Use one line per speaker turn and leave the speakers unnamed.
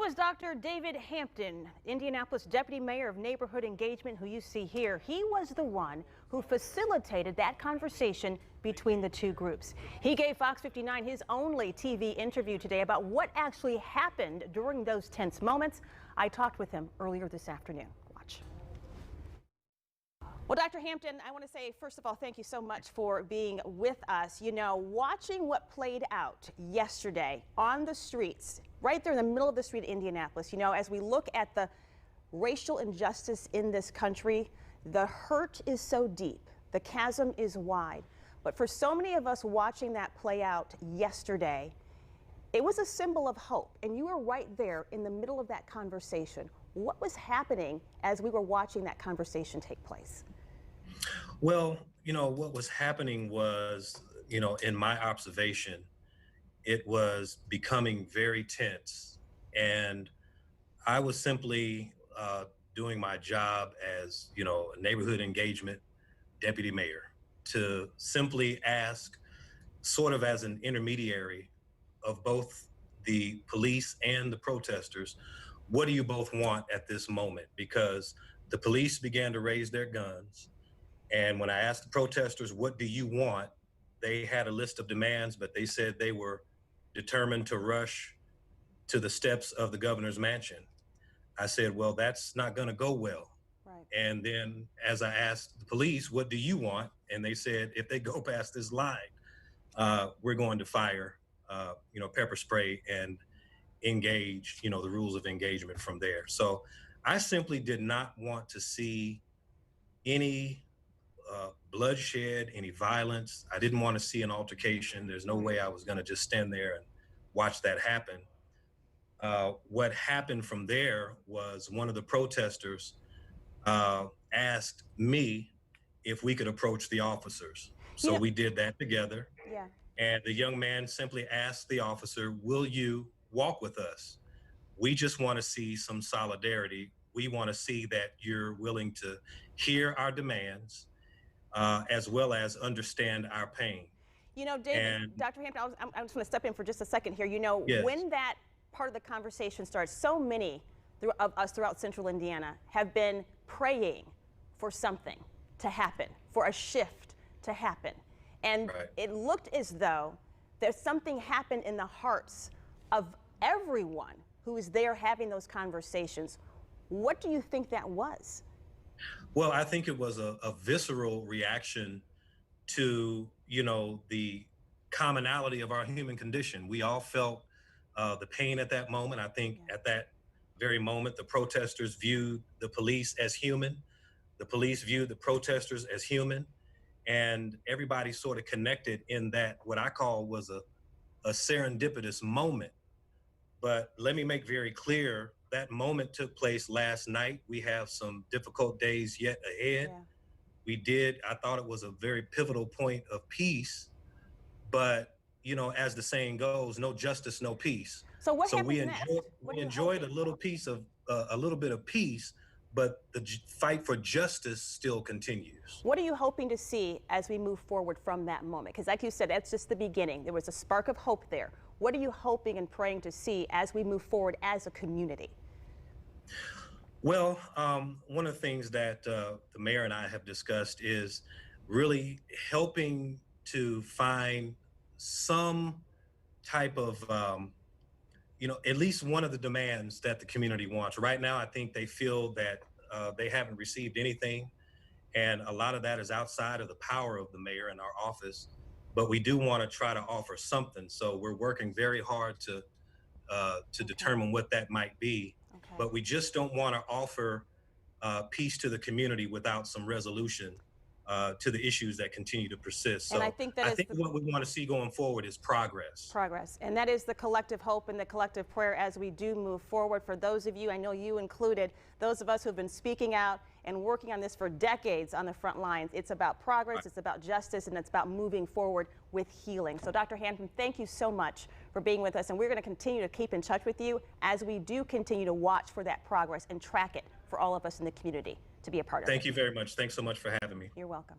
was Dr. David Hampton, Indianapolis Deputy Mayor of Neighborhood Engagement, who you see here. He was the one who facilitated that conversation between the two groups. He gave Fox 59 his only TV interview today about what actually happened during those tense moments. I talked with him earlier this afternoon. Watch. Well, Dr. Hampton, I want to say, first of all, thank you so much for being with us. You know, watching what played out yesterday on the streets, right there in the middle of the street of Indianapolis, you know, as we look at the racial injustice in this country, the hurt is so deep, the chasm is wide. But for so many of us watching that play out yesterday, it was a symbol of hope. And you were right there in the middle of that conversation. What was happening as we were watching that conversation take place?
Well, you know, what was happening was, you know, in my observation, it was becoming very tense. And I was simply doing my job as, you know, a neighborhood engagement deputy mayor to simply ask, sort of as an intermediary of both the police and the protesters, what do you both want at this moment? Because the police began to raise their guns. And when I asked the protesters, what do you want? They had a list of demands, but they said they were determined to rush to the steps of the governor's mansion. I said, well, that's not going to go well.
Right.
And then as I asked the police, what do you want? And they said, if they go past this line, we're going to fire, you know, pepper spray and engage, you know, the rules of engagement from there. So I simply did not want to see any bloodshed, any violence. I didn't want to see an altercation. There's no way I was going to just stand there and watch that happen. What happened from there was one of the protesters asked me if we could approach the officers. So we did that together.
Yeah.
And the young man simply asked the officer, will you walk with us? We just want to see some solidarity. We want to see that you're willing to hear our demands, as well as understand our pain.
You know, David, Dr. Hampton, I just want to step in for just a second here. You know,
yes.
When that part of the conversation starts, so many of us throughout central Indiana have been praying for something to happen, for a shift to happen. And it looked as though there's something happened in the hearts of everyone who is there having those conversations. What do you think that was?
Well, I think it was a visceral reaction to, you know, the commonality of our human condition. We all felt the pain at that moment. I think at that very moment, the protesters viewed the police as human. The police viewed the protesters as human. And everybody sort of connected in that, what I call was a serendipitous moment. But let me make very clear, that moment took place last night. We have some difficult days yet ahead. I thought it was a very pivotal point of peace, but you know, as the saying goes, no justice, no peace.
So what
so
happens
we
next?
We enjoyed a little piece of a little bit of peace, but the fight for justice still continues.
What are you hoping to see as we move forward from that moment? Because like you said, that's just the beginning. There was a spark of hope there. What are you hoping and praying to see as we move forward as a community?
Well, one of the things that the mayor and I have discussed is really helping to find some type of, you know, at least one of the demands that the community wants. Right now, I think they feel that they haven't received anything. And a lot of that is outside of the power of the mayor and our office. But we do want to try to offer something. So we're working very hard to determine what that might be. But we just don't want to offer peace to the community without some resolution to the issues that continue to persist. So
and I think
what we want to see going forward is progress.
Progress. And that is the collective hope and the collective prayer as we do move forward. For those of you, I know you included, those of us who have been speaking out and working on this for decades on the front lines, it's about progress, it's about justice, and it's about moving forward with healing. So Dr. Hampton, thank you so much for being with us. And we're going to continue to keep in touch with you as we do continue to watch for that progress and track it for all of us in the community to be a part of.
Thank you very much. Thanks so much for having me.
You're welcome.